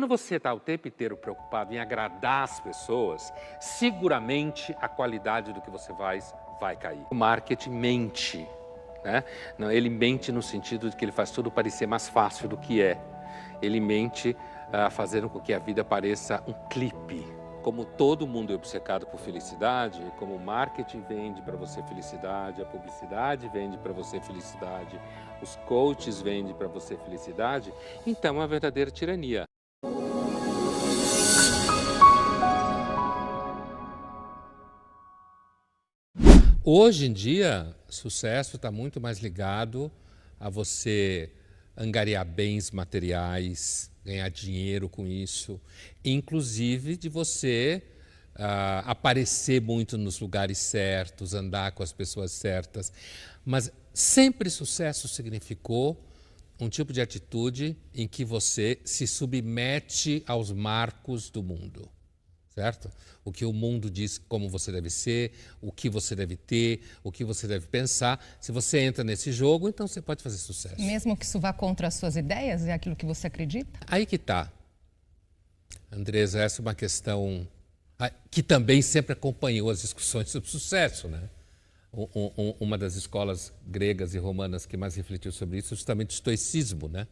quando você está o tempo inteiro preocupado em agradar as pessoas, seguramente a qualidade do que você faz vai cair. O marketing mente, né? Não, ele mente no sentido de que ele faz tudo parecer mais fácil do que é. Ele mente fazendo com que a vida pareça um clipe. Como todo mundo é obcecado por felicidade, como o marketing vende para você felicidade, a publicidade vende para você felicidade, os coaches vendem para você felicidade, então é uma verdadeira tirania. Hoje em dia, sucesso está muito mais ligado a você angariar bens materiais, ganhar dinheiro com isso, inclusive de você aparecer muito nos lugares certos, andar com as pessoas certas. Mas sempre sucesso significou um tipo de atitude em que você se submete aos marcos do mundo. Certo? O que o mundo diz como você deve ser, o que você deve ter, o que você deve pensar. Se você entra nesse jogo, então você pode fazer sucesso. Mesmo que isso vá contra as suas ideias, é aquilo que você acredita? Aí que está. Andresa, essa é uma questão que também sempre acompanhou as discussões sobre sucesso, né? Uma das escolas gregas e romanas que mais refletiu sobre isso é justamente o estoicismo, né?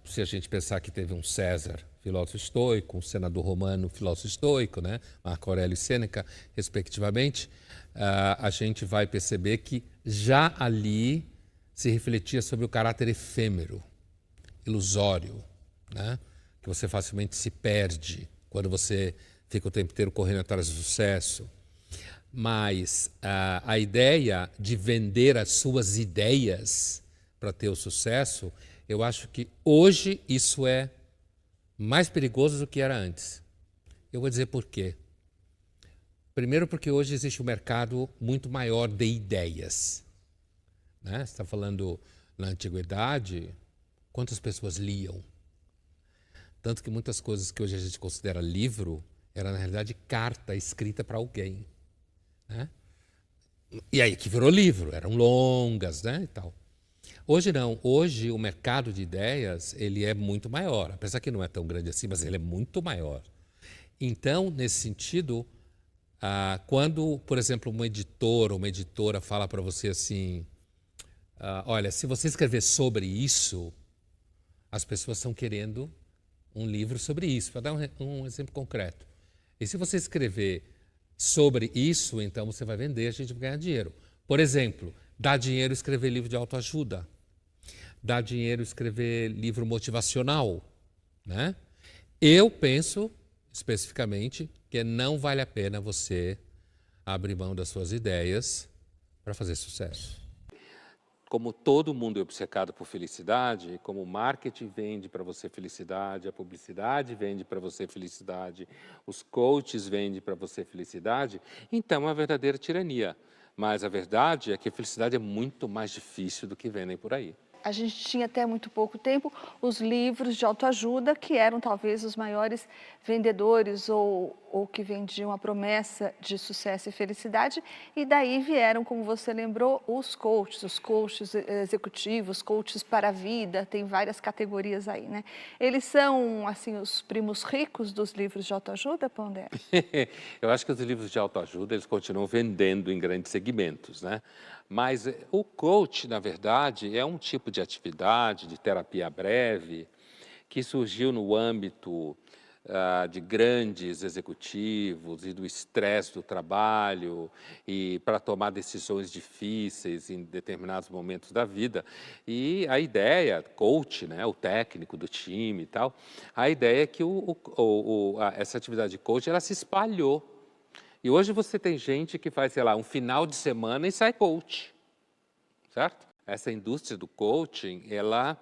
Se a gente pensar que teve um César, filósofo estoico, um senador romano, filósofo estoico, né? Marco Aurélio e Sêneca, respectivamente, a gente vai perceber que já ali se refletia sobre o caráter efêmero, ilusório, né? Que você facilmente se perde quando você fica o tempo inteiro correndo atrás do sucesso. Mas a ideia de vender as suas ideias para ter o sucesso, eu acho que hoje isso é mais perigoso do que era antes. Eu vou dizer por quê. Primeiro porque hoje existe um mercado muito maior de ideias. Né? Você está falando na antiguidade, quantas pessoas liam? Tanto que muitas coisas que hoje a gente considera livro, era na realidade carta escrita para alguém. Né? E aí que virou livro, eram longas, né, e tal. Hoje não, hoje o mercado de ideias ele é muito maior, apesar que não é tão grande assim, mas ele é muito maior. Então, nesse sentido, quando, por exemplo, um editor ou uma editora fala para você assim, olha, se você escrever sobre isso, as pessoas estão querendo um livro sobre isso, para dar um exemplo concreto. E se você escrever sobre isso, então você vai vender, a gente vai ganhar dinheiro. Por exemplo, dá dinheiro escrever livro de autoajuda, dá dinheiro escrever livro motivacional, né? Eu penso, especificamente, que não vale a pena você abrir mão das suas ideias para fazer sucesso. Como todo mundo é obcecado por felicidade, como o marketing vende para você felicidade, a publicidade vende para você felicidade, os coaches vendem para você felicidade, então é uma verdadeira tirania. Mas a verdade é que a felicidade é muito mais difícil do que vendem por aí. A gente tinha até muito pouco tempo os livros de autoajuda, que eram talvez os maiores vendedores ou que vendiam a promessa de sucesso e felicidade. E daí vieram, como você lembrou, os coaches executivos, coaches para a vida, tem várias categorias aí, né? Eles são, assim, os primos ricos dos livros de autoajuda, Pondé? Eu acho que os livros de autoajuda, eles continuam vendendo em grandes segmentos, né? Mas o coach, na verdade, é um tipo de atividade, de terapia breve, que surgiu no âmbito de grandes executivos e do estresse do trabalho e para tomar decisões difíceis em determinados momentos da vida. E a ideia, coach, né, o técnico do time e tal, a ideia é que essa atividade de coach, ela se espalhou. E hoje você tem gente que faz, sei lá, um final de semana e sai coach, certo? Essa indústria do coaching, ela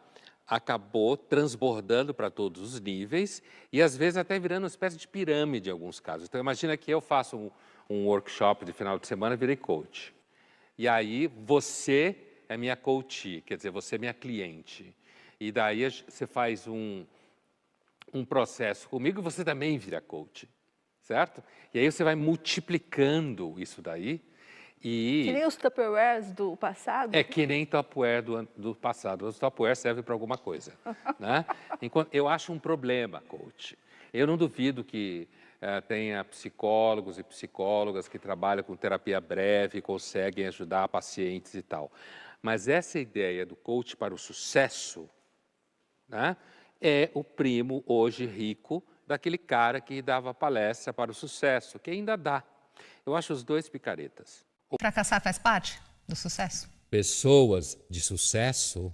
acabou transbordando para todos os níveis e às vezes até virando uma espécie de pirâmide em alguns casos. Então imagina que eu faço um workshop de final de semana e virei coach. E aí você é minha coachee, quer dizer, você é minha cliente. E daí você faz um processo comigo e você também vira coach. Certo? E aí você vai multiplicando isso daí Que nem os Tupperwares do passado? É que nem Tupperware do passado. Os Tupperware servem para alguma coisa. Né? Eu acho um problema, coach. Eu não duvido que tenha psicólogos e psicólogas que trabalham com terapia breve e conseguem ajudar pacientes e tal. Mas essa ideia do coach para o sucesso, né, é o primo hoje rico daquele cara que dava palestra para o sucesso, que ainda dá. Eu acho os dois picaretas. Fracassar faz parte do sucesso? Pessoas de sucesso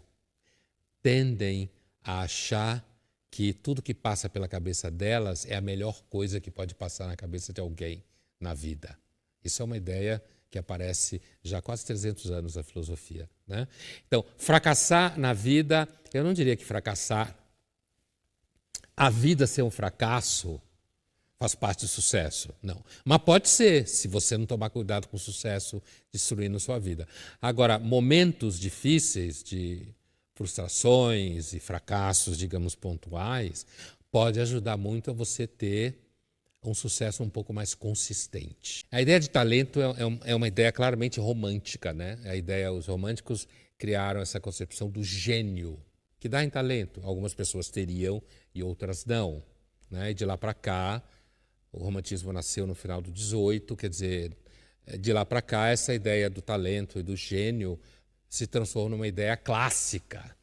tendem a achar que tudo que passa pela cabeça delas é a melhor coisa que pode passar na cabeça de alguém na vida. Isso é uma ideia que aparece já há quase 300 anos na filosofia. Né? Então, fracassar na vida, eu não diria que fracassar, a vida ser um fracasso faz parte do sucesso, não. Mas pode ser, se você não tomar cuidado com o sucesso destruindo sua vida. Agora, momentos difíceis de frustrações e fracassos, digamos, pontuais, pode ajudar muito a você ter um sucesso um pouco mais consistente. A ideia de talento é uma ideia claramente romântica, né? Os românticos criaram essa concepção do gênio, que dá em talento. Algumas pessoas teriam e outras não. Né? E de lá para cá, o romantismo nasceu no final do 18, quer dizer, de lá para cá, essa ideia do talento e do gênio se transformou numa ideia clássica.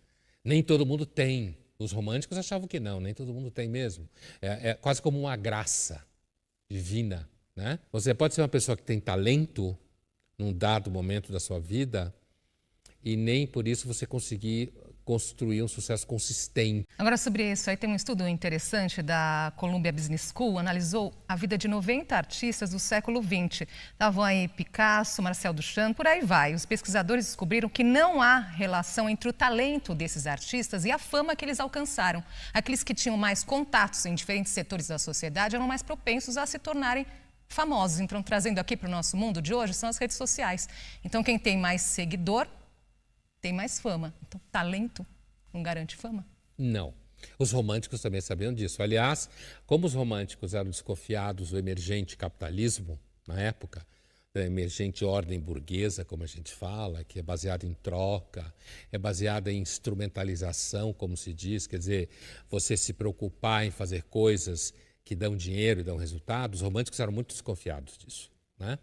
Nem todo mundo tem. Os românticos achavam que não, nem todo mundo tem mesmo. É quase como uma graça divina. Né? Você pode ser uma pessoa que tem talento num dado momento da sua vida e nem por isso você conseguir construir um sucesso consistente. Agora, sobre isso, aí tem um estudo interessante da Columbia Business School, analisou a vida de 90 artistas do século XX. Estavam aí Picasso, Marcel Duchamp, por aí vai. Os pesquisadores descobriram que não há relação entre o talento desses artistas e a fama que eles alcançaram. Aqueles que tinham mais contatos em diferentes setores da sociedade eram mais propensos a se tornarem famosos. Então, trazendo aqui para o nosso mundo de hoje, são as redes sociais. Então, quem tem mais seguidor tem mais fama. Então, talento não garante fama? Não. Os românticos também sabiam disso. Aliás, como os românticos eram desconfiados do emergente capitalismo, na época, da emergente ordem burguesa, como a gente fala, que é baseada em troca, é baseada em instrumentalização, como se diz, quer dizer, você se preocupar em fazer coisas que dão dinheiro e dão resultado, os românticos eram muito desconfiados disso, né?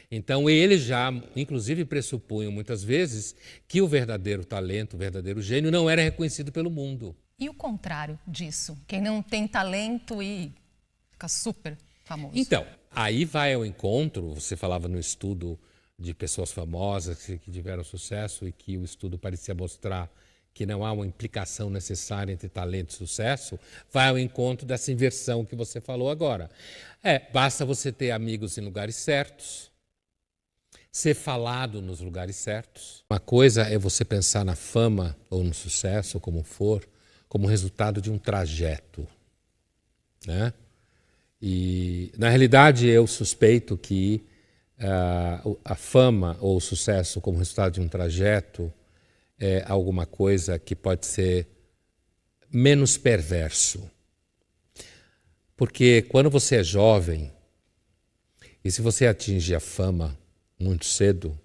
Então, eles já, inclusive, pressupunham muitas vezes que o verdadeiro talento, o verdadeiro gênio não era reconhecido pelo mundo. E o contrário disso? Quem não tem talento e fica super famoso. Então, aí vai ao encontro, você falava no estudo de pessoas famosas que tiveram sucesso e que o estudo parecia mostrar que não há uma implicação necessária entre talento e sucesso, vai ao encontro dessa inversão que você falou agora. Basta você ter amigos em lugares certos, ser falado nos lugares certos. Uma coisa é você pensar na fama ou no sucesso, como for, como resultado de um trajeto, né? E, na realidade, eu suspeito que a fama ou o sucesso como resultado de um trajeto é alguma coisa que pode ser menos perverso. Porque quando você é jovem, e se você atinge a fama muito cedo,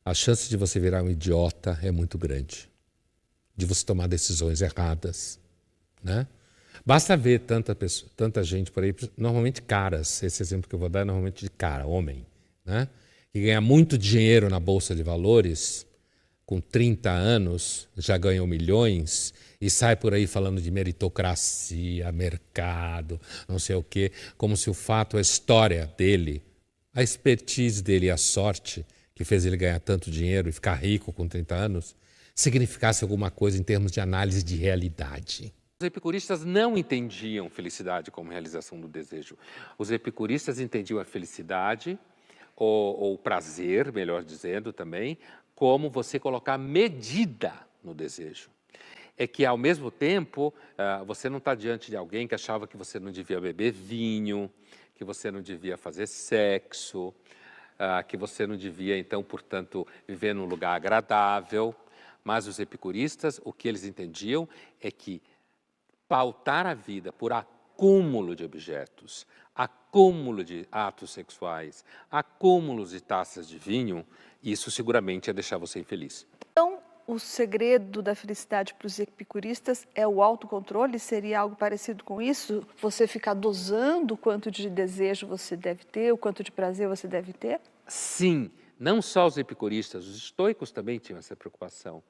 a chance de você virar um idiota é muito grande. De você tomar decisões erradas, né? Basta ver tanta gente por aí, normalmente caras, esse exemplo que eu vou dar é normalmente de cara, homem, né? Que ganha muito dinheiro na Bolsa de Valores, com 30 anos, já ganhou milhões e sai por aí falando de meritocracia, mercado, não sei o quê, como se o fato, a história dele, a expertise dele e a sorte que fez ele ganhar tanto dinheiro e ficar rico com 30 anos, significasse alguma coisa em termos de análise de realidade. Os epicuristas não entendiam felicidade como realização do desejo. Os epicuristas entendiam a felicidade, ou prazer, melhor dizendo também, como você colocar medida no desejo. É que, ao mesmo tempo, você não está diante de alguém que achava que você não devia beber vinho, que você não devia fazer sexo, que você não devia, então, portanto, viver num lugar agradável. Mas os epicuristas, o que eles entendiam é que pautar a vida por acúmulo de objetos, acúmulo de atos sexuais, acúmulos de taças de vinho, isso seguramente ia deixar você infeliz. Então, o segredo da felicidade para os epicuristas é o autocontrole? Seria algo parecido com isso? Você ficar dosando o quanto de desejo você deve ter, o quanto de prazer você deve ter? Sim, não só os epicuristas, os estoicos também tinham essa preocupação,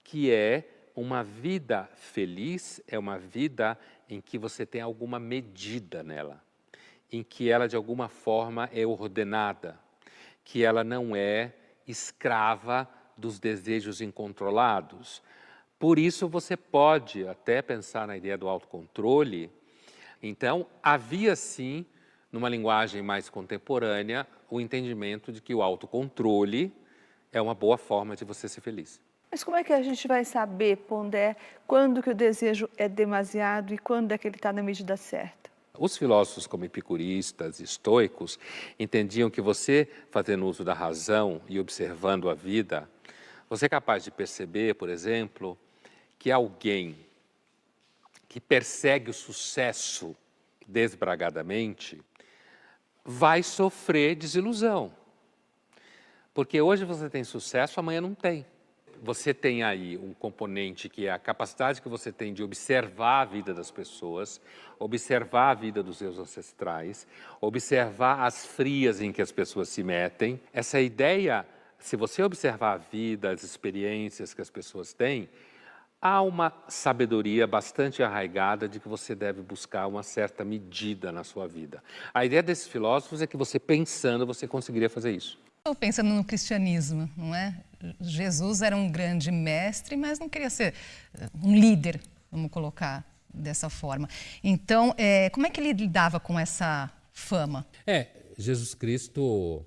que é uma vida feliz, é uma vida em que você tem alguma medida nela, em que ela de alguma forma é ordenada, que ela não é escrava dos desejos incontrolados. Por isso você pode até pensar na ideia do autocontrole. Então, havia sim, numa linguagem mais contemporânea, o entendimento de que o autocontrole é uma boa forma de você ser feliz. Mas como é que a gente vai saber, Pondé, quando que o desejo é demasiado e quando é que ele está na medida certa? Os filósofos como epicuristas, estoicos, entendiam que você, fazendo uso da razão e observando a vida, você é capaz de perceber, por exemplo, que alguém que persegue o sucesso desbragadamente vai sofrer desilusão. Porque hoje você tem sucesso, amanhã não tem. Você tem aí um componente que é a capacidade que você tem de observar a vida das pessoas, observar a vida dos seus ancestrais, observar as frias em que as pessoas se metem. Essa ideia, se você observar a vida, as experiências que as pessoas têm, há uma sabedoria bastante arraigada de que você deve buscar uma certa medida na sua vida. A ideia desses filósofos é que você pensando, você conseguiria fazer isso. Estou pensando no cristianismo, não é? Jesus era um grande mestre, mas não queria ser um líder, vamos colocar dessa forma. Então, como é que ele lidava com essa fama? Jesus Cristo,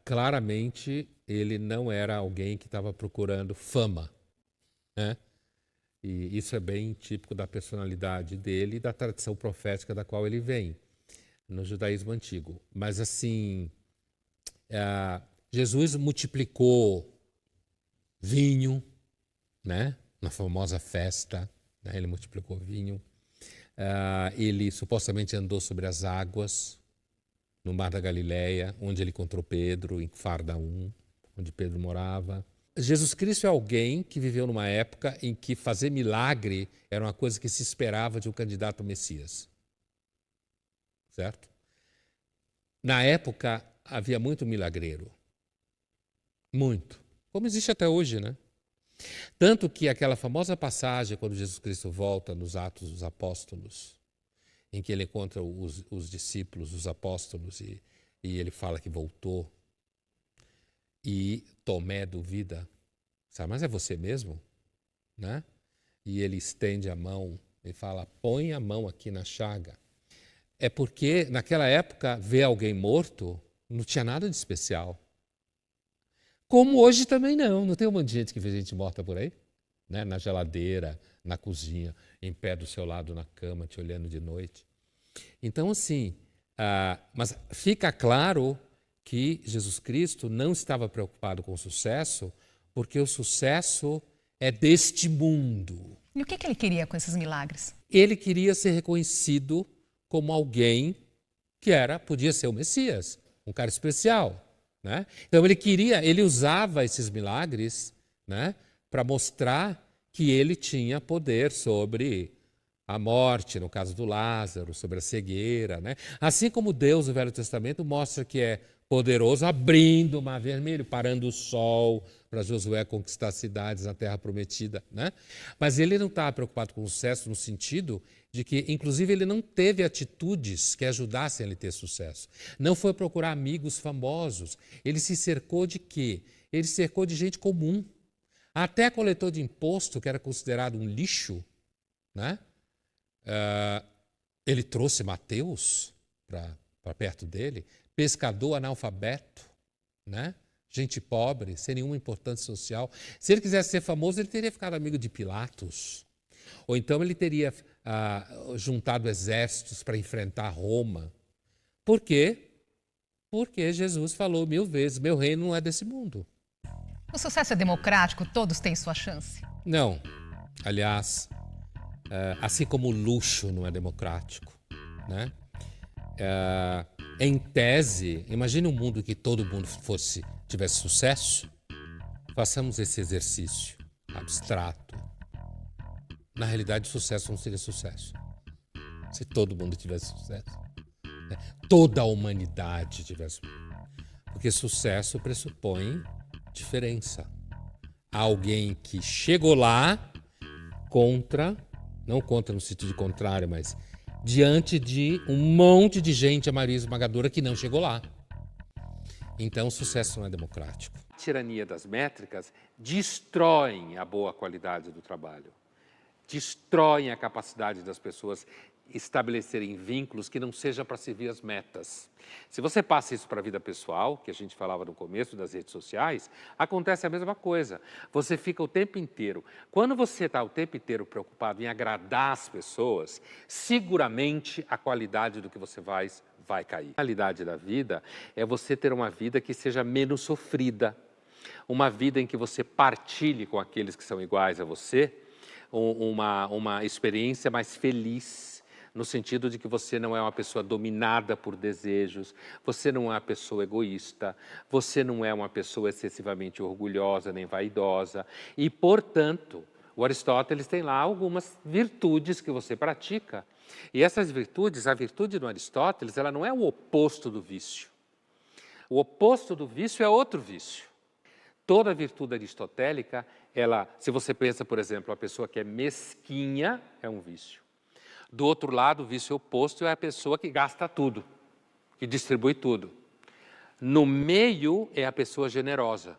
claramente, ele não era alguém que estava procurando fama, né? E isso é bem típico da personalidade dele e da tradição profética da qual ele vem, no judaísmo antigo. Mas, assim, Jesus multiplicou vinho, né? Na famosa festa, né? Ele multiplicou vinho. Ele supostamente andou sobre as águas no Mar da Galileia, onde ele encontrou Pedro, em Fardaum, onde Pedro morava. Jesus Cristo é alguém que viveu numa época em que fazer milagre era uma coisa que se esperava de um candidato ao Messias. Certo? Na época, havia muito milagreiro. Muito. Como existe até hoje, né? Tanto que aquela famosa passagem, quando Jesus Cristo volta nos Atos dos Apóstolos, em que ele encontra os discípulos, os apóstolos, e ele fala que voltou, e Tomé duvida, sabe, mas é você mesmo? Né? E ele estende a mão e fala, põe a mão aqui na chaga. É porque, naquela época, ver alguém morto não tinha nada de especial. Como hoje também não tem um monte de gente que vê gente morta por aí? Né? Na geladeira, na cozinha, em pé do seu lado na cama, te olhando de noite. Então, assim, mas fica claro que Jesus Cristo não estava preocupado com o sucesso, porque o sucesso é deste mundo. E o que ele queria com esses milagres? Ele queria ser reconhecido como alguém que podia ser o Messias, um cara especial, né? Então ele usava esses milagres, né, para mostrar que ele tinha poder sobre a morte, no caso do Lázaro, sobre a cegueira, né? Assim como Deus, no Velho Testamento, mostra que é poderoso, abrindo o Mar Vermelho, parando o sol para Josué conquistar cidades na Terra Prometida, né? Mas ele não estava preocupado com o sucesso no sentido de que, inclusive, ele não teve atitudes que ajudassem ele a ter sucesso. Não foi procurar amigos famosos. Ele se cercou de quê? Ele se cercou de gente comum. Até coletor de imposto, que era considerado um lixo, né? Ele trouxe Mateus para perto dele, pescador analfabeto, né? Gente pobre, sem nenhuma importância social. Se ele quisesse ser famoso, ele teria ficado amigo de Pilatos. Ou então ele teria juntado exércitos para enfrentar Roma. Por quê? Porque Jesus falou 1000 vezes, meu reino não é desse mundo. O sucesso é democrático? Todos têm sua chance? Não. Aliás, assim como o luxo não é democrático, né? Em tese, imagine um mundo que todo mundo tivesse sucesso. Façamos esse exercício abstrato. Na realidade, sucesso não seria sucesso. Se todo mundo tivesse sucesso, né? Toda a humanidade tivesse. Porque sucesso pressupõe diferença. Alguém que chegou lá não contra no sentido contrário, mas diante de um monte de gente, a maioria esmagadora, que não chegou lá. Então, o sucesso não é democrático. A tirania das métricas destroem a boa qualidade do trabalho, destroem a capacidade das pessoas estabelecerem vínculos que não sejam para servir as metas. Se você passa isso para a vida pessoal, que a gente falava no começo das redes sociais, acontece a mesma coisa. Você fica o tempo inteiro. Quando você está o tempo inteiro preocupado em agradar as pessoas, seguramente a qualidade do que você vai cair. A qualidade da vida é você ter uma vida que seja menos sofrida, uma vida em que você partilhe com aqueles que são iguais a você, uma experiência mais feliz, no sentido de que você não é uma pessoa dominada por desejos, você não é uma pessoa egoísta, você não é uma pessoa excessivamente orgulhosa nem vaidosa. E, portanto, o Aristóteles tem lá algumas virtudes que você pratica. E essas virtudes, a virtude do Aristóteles, ela não é o oposto do vício. O oposto do vício é outro vício. Toda virtude aristotélica, se você pensa, por exemplo, a pessoa que é mesquinha, é um vício. Do outro lado, o vício oposto é a pessoa que gasta tudo, que distribui tudo. No meio é a pessoa generosa.